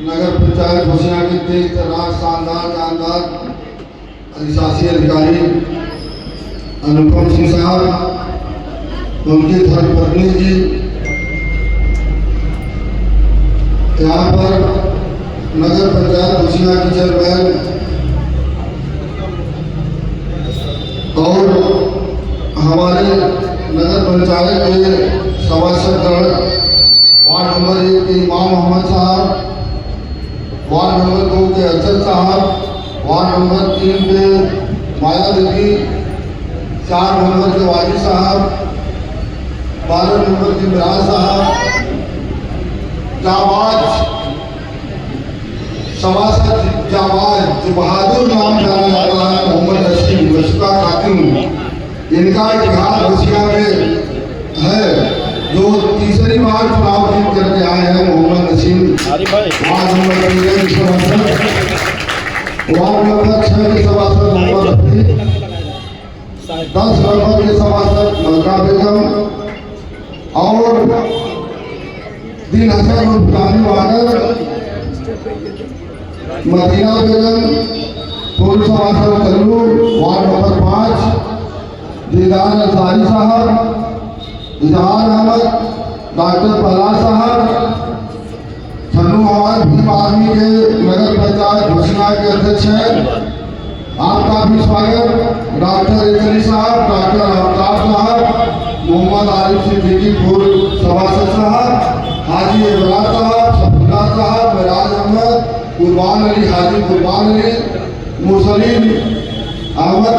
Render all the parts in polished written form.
नगर पंचायत घोषणा के तेज तर्रार शानदार जानदार अधिशासी अधिकारी अनुपम सिंह साहब, उनके धर्मपत्नी जी, यहाँ पर नगर पंचायत घोषणा की चेयरमैन और हमारे नगर पंचायत के सभासदगण, वार्ड नंबर 1 के इमाम मोहम्मद साहब, वार्ड नंबर 2 के अरशद साहब, वार्ड नंबर 3 के माया देवी, 4 नंबर के वाजी साहब, 12 नंबर के मिराज साहब, जाबाज सभासद जाबाज जो बहादुर नाम जाना जाता है मोहम्मद नसीम वशिका खातून, इनका इतिहास वशिका में है जो तीसरी बार चुनाव जीत करके आए हैं। मोहम्मद नसीम वार्ड नंबर 3 के सभासद, वार्ड नंबर 6 के सभासद मोहम्मद रफी, 10 नंबर के सभासद मलका बेगम और दिन हसन उर्फानी वागर, मदीना बेगम, पूर्व सभासद कल्लू, वार्ड नंबर 5, दीदार अंसारी साहब, इजहार अहमद, डॉक्टर प्रहलाद साहब, छन्नू अहमद भीम आर्मी के नगर पंचायत घोषणा के अध्यक्ष हैं, आपका भी स्वागत। डॉक्टर इजली साहब, डॉक्टर अफ्ताब साहब, मोहम्मद आरिफ सिद्दीकी पूर्व सभासद साहब, हाजी इमरान साहब, सफुल्ला साहब, मिराज अहमद, कुर्बान अली, हाजी कुर्बान अली, मुसलिम अहमद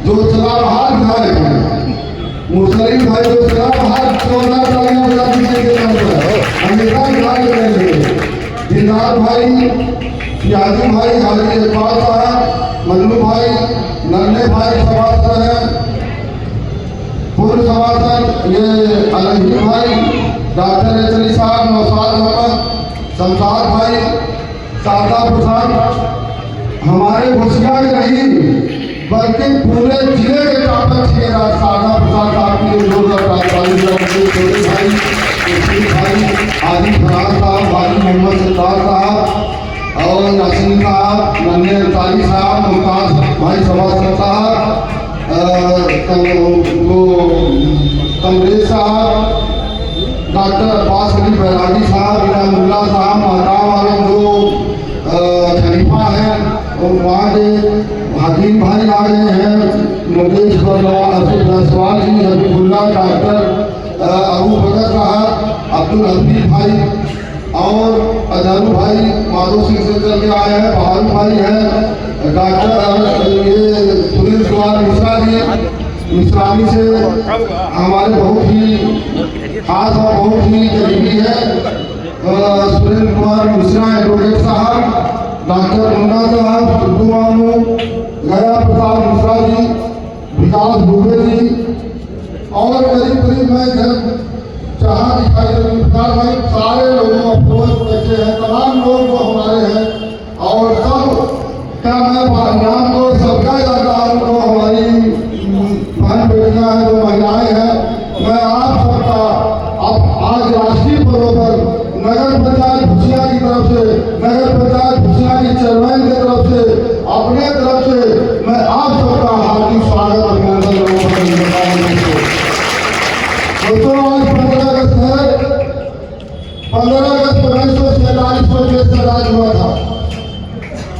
जो सलामहार विधायक हैं, मुसलिम भाई जो सलामहार 14 तालियां बजा दीजिए के नाम पर हमेशा विधायक रहेंगे। दिलदार भाई, याजी भाई, हाजी इकबाल साहब, मल्लू भाई, नन्हे भाई सभासद हैं, पूर्व सभासद ये अलही भाई, डॉक्टर इजली साहब, नौसाद अहमद, शमशाद भाई, शारदा प्रसाद, हमारे घोषणा के नहीं बल्कि पूरे जिले के टॉपर ठेकेदार शारदा प्रसाद साहब की छोटे भाई भाई आदि फराज साहब, वाली मोहम्मद सिद्धार साहब और नासिम साहब, नन्हे अंसारी साहब, मुमताज भाई सभासद साहब, कमरेज साहब, डॉक्टर अब्बास अली बैरागी साहब, इनामुल्ला साहब, महताब आलम जो खलीफा हैं और वहाँ के हकीम भाई आ गए हैं, मुकेश जायसवाल जी, हबीबुल्ला, डॉक्टर अबू बकर साहब, अब्दुल हफीज भाई और अजहरू भाई माधो सिंह से चल के आए हैं, बहारू भाई हैं, डॉक्टर ये सुनील कुमार मिश्रा जी मिश्रानी से हमारे बहुत ही खास और बहुत ही करीबी है, सुनील कुमार मिश्रा एडवोकेट साहब, डॉक्टर मुन्ना साहब, सिद्धू मामू, गया प्रताप मिश्रा जी, विकास दुबे जी और करीब करीब मैं जहाँ दिखाई दे भाई सारे लोगों अप्रोच बैठे हैं, तमाम लोग जो हमारे हैं और सब क्या मैं नाम को सबका जाता हूँ तो हमारी बहन बेटियाँ हैं जो महिलाएं हैं, मैं आप सबका अब आज राष्ट्रीय पर्व पर नगर पंचायत घोषणा की तरफ से, नगर पंचायत घोषणा की चेयरमैन की तरफ से, अपने तरफ से मैं आप सबका हार्दिक स्वागत अभिनंदन दोस्तों। आज 15 अगस्त है, 15 अगस्त 1947 को देश का राज हुआ था।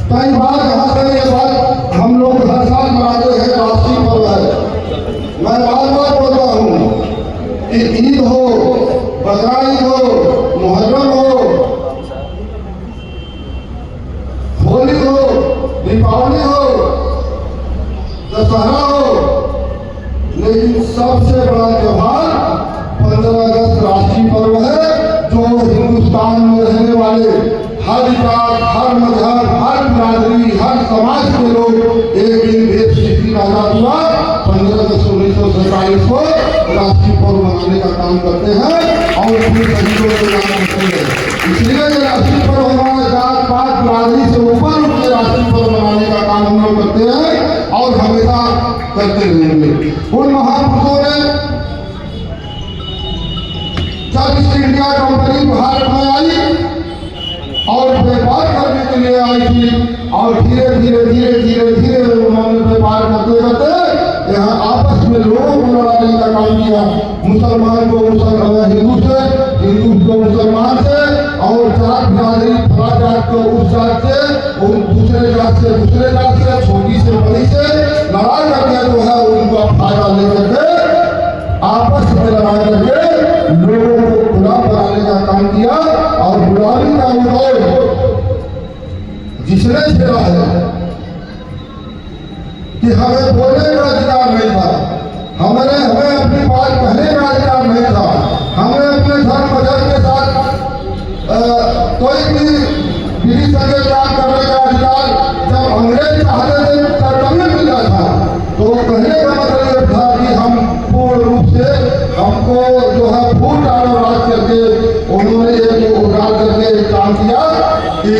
कई बार कहा था ये बात हम लोग हर साल मनाते हैं, राष्ट्रीय पर्व है। मैं बार बार बोल रहा हूँ कि ईद हो, बकरा ईद हो, मुहर्रम हो, होली हो, दीपावली हो, दशहरा हो, लेकिन सबसे बड़ा त्योहार 15 अगस्त राष्ट्रीय पर्व है जो हिंदुस्तान में रहने वाले हर जात, हर मजहब, हर बिरादरी, हर समाज के लोग एक दिन देश की आजाद हुआ 15 अगस्त 1947 को राष्ट्रीय पर्व मनाने का काम करते हैं और अपने शहीदों के नाम करते हैं। इसलिए ये राष्ट्रीय पर्व हमारे जात पात बिरादरी से ऊपर उठ के राष्ट्रीय पर्व मनाने का काम हम लोग करते हैं और हमेशा करते रहेंगे। उन महापुरुषों ने जब ईस्ट इंडिया कंपनी भारत में आई और और धीरे धीरे धीरे धीरे धीरे उन्होंने व्यापार करते करते यहाँ आपस में लोगों को लड़ाने का काम किया। मुसलमान को हिंदू से, हिंदू को मुसलमान से, और जात बिरादरी फला जात को उस जात से, उन दूसरे जात से दूसरे जात से, छोटी से बड़ी से लड़ा करके जो है उनको फायदा लेकर के आपस में लड़ा करके लोगों को गुलाम बनाने का काम किया। और गुलामी का उदय जिसने छेड़ा है कि हमें बोलने का अधिकार नहीं था, हमें अपनी बात कहने का अधिकार नहीं था, हमें अपने धर्म मजहब के साथ कोई भी विधि संगत काम करने का अधिकार जब अंग्रेज चाहते थे तभी मिला था। तो कहने का मतलब यह था कि हम पूर्ण रूप से हमको जो है फूट डालो राज करके उन्होंने एक उगाड़ करके काम किया कि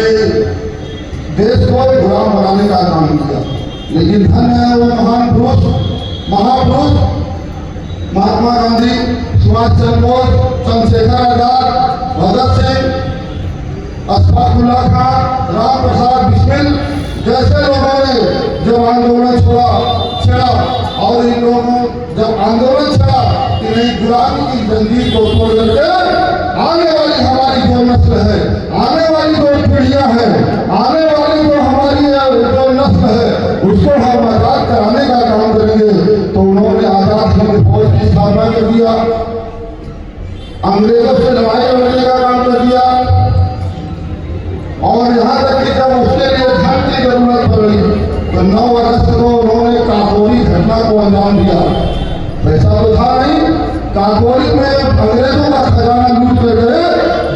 देश को गुलाम बनाने का काम किया। लेकिन धन है वो महान पुरुष, महापुरुष महात्मा गांधी, सुभाष चंद्र बोस, चंद्रशेखर आजाद, भगत सिंह, अशफाकुल्लाह खान, राम प्रसाद बिस्मिल जैसे लोगों ने जब आंदोलन छेड़ा और इन लोगों जब आंदोलन छेड़ा कि नहीं गुलामी की जंजीर को तोड़ करके आने वाली हमारी जो नस्ल है, आने वाली जो पीढ़ियां हैं, आने वाली जो हमारी जो नस्ल है उसको हम आजाद कराने का काम करेंगे। तो उन्होंने आजाद हिंद फौज की स्थापना कर दिया, अंग्रेजों से लड़ाई लड़ने का काम कर दिया, और यहाँ तक कि जब उसके लिए धन की जरूरत पड़ी तो 9 अगस्त को उन्होंने काकोरी घटना को अंजाम दिया। पैसा तो था नहीं, काकोरी में अंग्रेजों का खजाना लूट कर गए,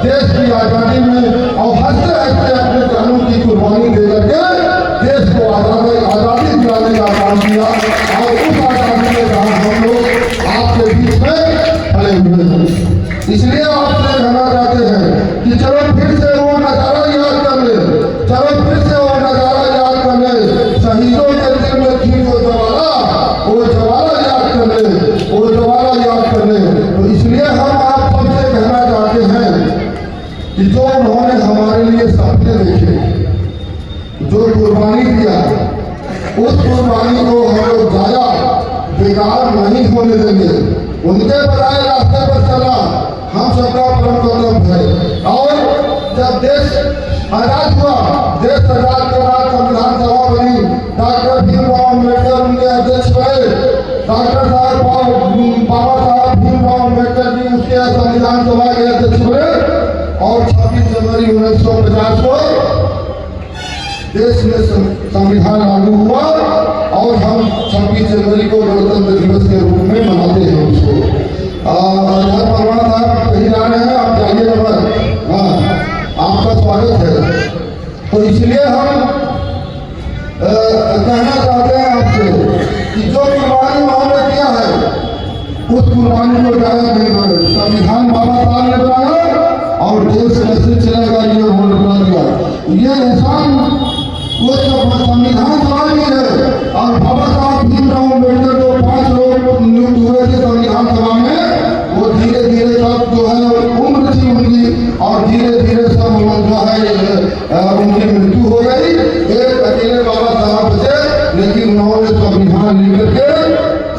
देश की आजादी में और हंसते हंसते अपने जानों की कुर्बानी दे करके देश को आजादी दिलाने का काम किया। और उस आजादी के साथ हम लोग आपके बीच में खड़े हुए हैं। इसलिए आपसे कहना चाहते हैं कि चलो फिर से वो नजारा याद कर ले, चलो फिर से वो नजारा याद कर ले, शहीदों के दिल में थी वो जवाला याद कर ले, वो जवाला याद कर ले। तो इसलिए हम आप सबसे कहना चाहते हैं कि जो उन्होंने हमारे लिए सपने देखे, जो कुर्बानी दिया, उस कुर्बानी को हम लोग जाया बेकार नहीं होने देंगे। उनके बताए रास्ते पर चला हम सबका परम कर्तव्य है। और जब देश आजाद हुआ, देश आजाद के बाद संविधान सभा बनी, डॉक्टर भीमराव अम्बेडकर उनके अध्यक्ष बने, डॉक्टर साहब बाबा साहब भीमराव अम्बेडकर जी उसके संविधान सभा के अध्यक्ष बने। और 26 जनवरी 1950 को देश में संविधान लागू हुआ और हम 26 जनवरी को गणतंत्र दिवस के रूप में मनाते हैं उसको। परवाना साहब कहीं जा रहे हैं, आप जाइए नंबर, हाँ आपका स्वागत है। तो इसलिए हम कहना चाहते हैं आपसे कि जो कुर्बानी उन्होंने किया है उस कुर्बानी को जायज नहीं करें। संविधान बाबा साहब ने बनाया और देश कैसे चलेगा ये उन्होंने बना दिया। ये इंसान वो संविधान सभा भी है और बाबा साहब भीमराव अम्बेडकर जो 5 लोग नियुक्त हुए थे संविधान सभा में, वो धीरे धीरे सब जो है उम्र थी उनकी और धीरे धीरे सब जो है उनकी मृत्यु हो गई। एक अकेले बाबा साहब बचे, लेकिन उन्होंने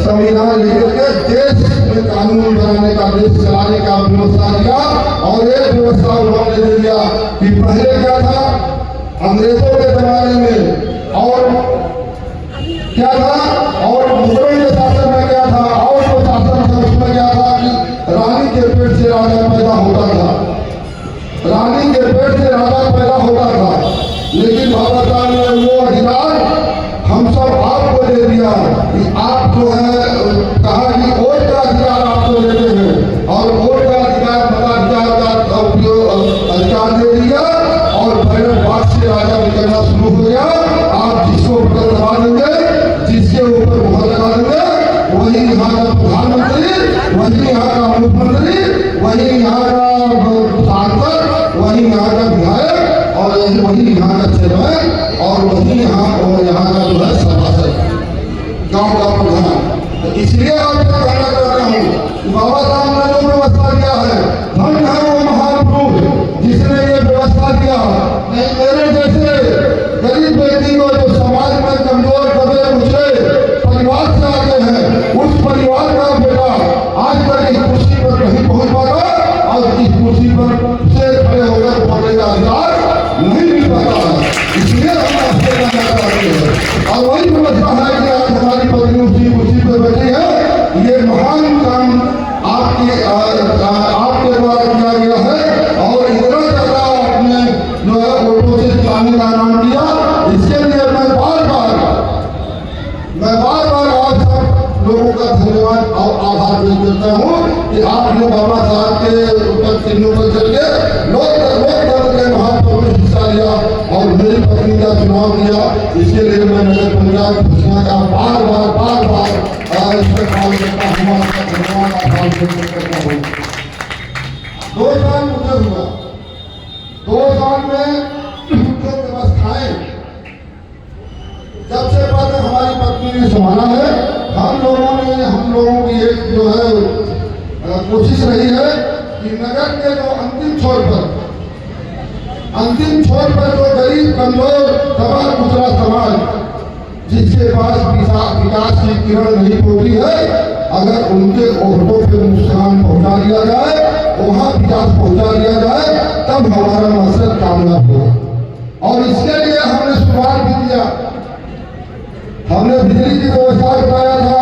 संविधान लेकर के देश में कानून बनाने का, देश चलाने का व्यवस्था दिया। और एक व्यवस्था उन्होंने दे दिया कि पहले क्या था अंग्रेजों के जमाने में और क्या था, और मुगलों के शासन में क्या था, और जो शासन था उसमें क्या था कि रानी के पेट से राजा पैदा होता था, रानी के पेट से राजा पैदा होता था। लेकिन बाबा साहब ने वो अधिकार हम सब आपको दे दिया कि आप जो है कहा कि वोट का अधिकार आपको देते हैं, और वोट का अधिकार मताधिकार का अधिकार दे दिया और बैलेट बॉक्स से राजा निकलना शुरू हो गया। आप जिसको कि आपने बाबा साहब के ऊपर चिन्हों पर चल के लोकतंत्र के महत्व में हिस्सा लिया और मेरी पत्नी का चुनाव किया। इसके लिए मैं नगर पंचायत खुशियाँ का बार बार इसका काम करता हूँ, धन्यवाद करता हूँ। 2 साल मुझे हुआ, 2 साल में जो व्यवस्थाएं जब से पद हमारी पत्नी ने संभाला है, हम लोगों की एक जो है कोशिश रही है कि नगर के जो अंतिम छोर पर जो गरीब कमजोर दबा कुचला समाज जिसके पास विकास की किरण नहीं होती है, अगर उनके ओहदों पे नुकसान पहुंचा दिया जाए, वहां विकास पहुंचा दिया जाए, तब हमारा मकसद कामयाब होगा। और इसके लिए हमने शुरुआत भी किया। हमने बिजली की व्यवस्था बताया था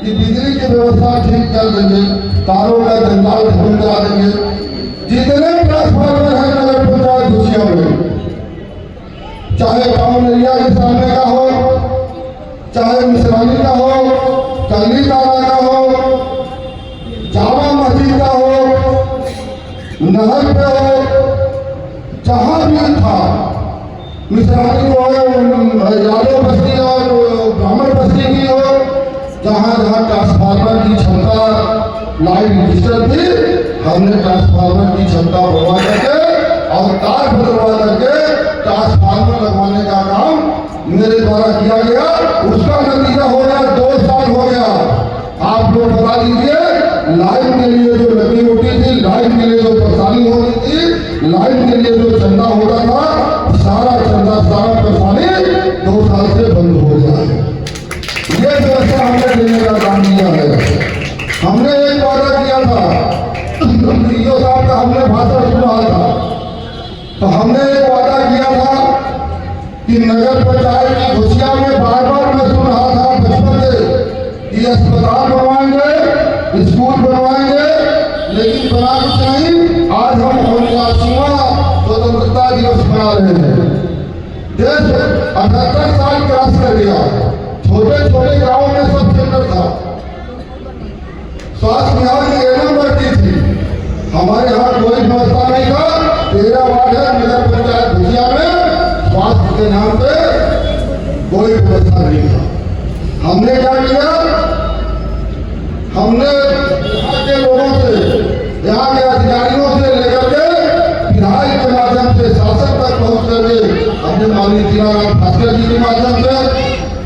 कि बिजली की व्यवस्था ठीक कर देंगे, तारों का जंजाल खत्म करा देंगे। जितने ट्रांसफार्मर है नगर पंचायत खुशियां में, चाहे टाउन एरिया के सामने का हो, चाहे मिसरानी का हो, कली तारा का हो, जामा मस्जिद का हो, नहर पे हो, जहां भी था, मिसरानी हो, यादव बस्ती और ब्राह्मण बस्ती की हो, जहां जहां ट्रांसफार्मर की क्षमता लाइन रजिस्टर थी, हमने ट्रांसफार्मर की क्षमता बढ़वा करके और तार बदलवा करके ट्रांसफार्मर लगवाने का काम मेरे द्वारा किया गया। उसका नतीजा हो गया, 2 साल हो गया। आप लोग बता दीजिए, लाइन के लिए जो लगी उठी थी, लाइन के लिए जो परेशानी हो रही थी, लाइन के लिए जो चंदा होता था, सारा चंदा सारा परेशानी 2 साल से बंद हो गया है। ये व्यवस्था हमने देने का काम किया है। हमने एक वादा किया था, वीडियो साहब का हमने भाषण सुना था, तो हमने एक वादा किया था कि नगर पंचायत की खुशियां में बार मैं सुन रहा था बचपन से कि अस्पताल बनवाएंगे, स्कूल बनवाएंगे, लेकिन बना कुछ नहीं। आज हम 49वां स्वतंत्रता दिवस मना रहे हैं। देश 78 साल क्रॉस कर गया। छोटे गांवों में सब सेंटर था, स्वास्थ्य विभाग की एनएम बढ़ती थी, हमारे यहाँ कोई व्यवस्था नहीं था। 13 वार्ड है नगर पंचायत भुजिया में, स्वास्थ्य के नाम पे कोई व्यवस्था नहीं था। हमने क्या किया, हमने यहाँ के लोगों से, यहाँ के अधिकारियों से लेकर के विधायक के माध्यम से शासन तक पहुंच करके हमने माननीय जिला भास्कर जी के माध्यम से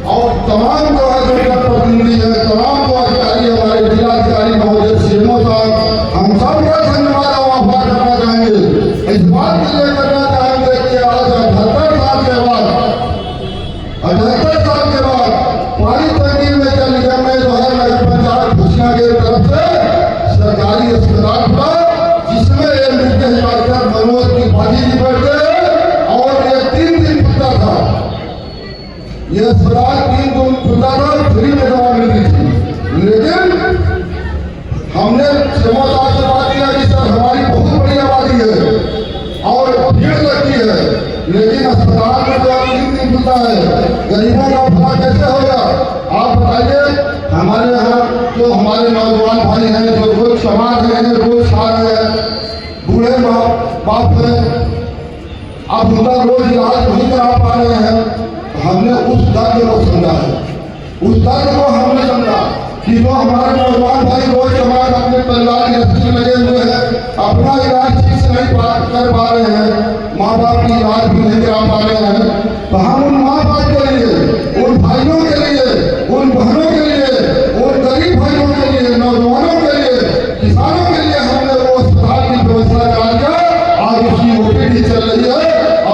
और तमाम जो है जनप्रतिनिधि है, तमाम जो अधिकारी हमारे जिलाधिकारी महोदय सीएमओ साहब, हम सबका धन्यवाद और आभार करना चाहेंगे। इस बात के लिए करना चाहेंगे कि आज 78 साल के बाद पानी टंकी में जल निगम में जो है नगर पंचायत खुशियां के तरफ से सरकारी अस्पताल खुला, जिसमें ये निर्देश डॉक्टर मनोज त्रिपाठी जी बैठे और ये 3 दिन खुलता था। ये अस्पताल 3 दिन खुलता था, फ्री में दवा मिलती थी। लेकिन हमने क्षमता से बात किया कि सर हमारी बहुत बड़ी आबादी है और भीड़ लगती है, लेकिन अस्पताल में जो 3 दिन खुलता है, गरीबों का भला कैसे होगा? आप बताइए। हमारे यहाँ जो हमारे नौजवान भाई हैं, जो रोज समाज हैं, रोज खा रहे हैं, बूढ़े बाप हैं, अब उनका रोज इलाज नहीं करा पा रहे हैं, हमने उस दर्द को समझा है। उस दर्द को हमने समझा कि जो हमारे नौजवान भाई रोज समाज अपने परिवार की रस्सी में लगे हुए हैं, अपना इलाज ठीक से नहीं कर पा रहे हैं, माँ बाप की इलाज भी नहीं करा पा रहे हैं, तो हम उन माँ बाप के लिए, उन भाइयों के लिए, उन बहनों के लिए, उन गरीब भाइयों के लिए, नौजवानों के लिए, किसानों के लिए हमने वो अस्पताल की व्यवस्था करा दिया। आज उसकी ओपीडी चल रही है।